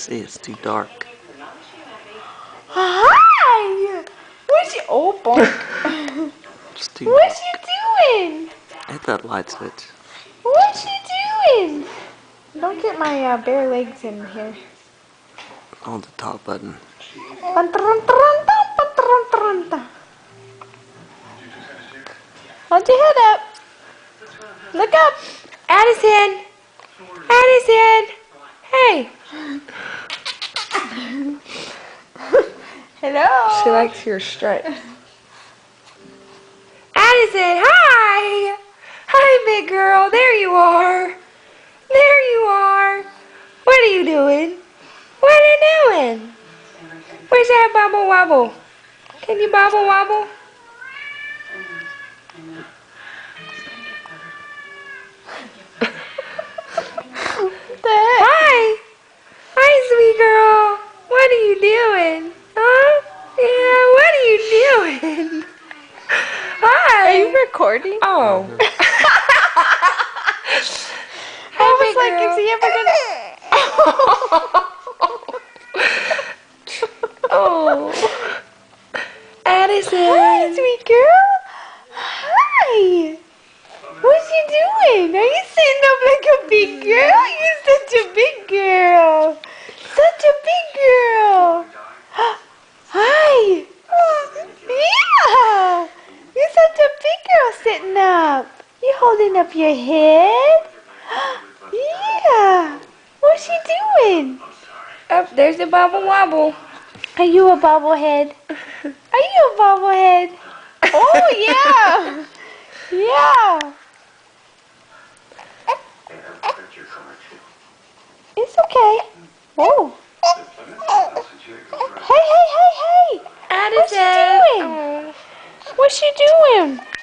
see. It's too dark. Hi! What's you? Oh, bonk. It's too What dark. you doing? Hit that light switch. What you doing? Don't get my bare legs in here. Hold the top button. Hold your head up. Look up. Addison. Addison. Hey. Hello. She likes your stripes. Addison, hi. Hi, big girl. There you are. There you are. What are you doing? What are you doing? Where's that bobble wobble? Can you bobble wobble? Hi. Hi, sweet girl. What are you doing? Huh? Yeah, what are you doing? Hi. Are you recording? Oh. I was like, is he ever gonna... Oh. Addison. Hi, sweet girl. Hi. What's you doing? Are you sitting up like a big girl? You're such a big girl. Such a big girl. Hi. Yeah. You're such a big girl sitting up. You holding up your head? Yeah. What's she doing? Oh, there's the bobble wobble. Are you a bobblehead? Are you a bobblehead? Oh, yeah. Yeah. It's okay. Oh. Hey, hey, hey, hey. Addison. What's she doing? What's she doing?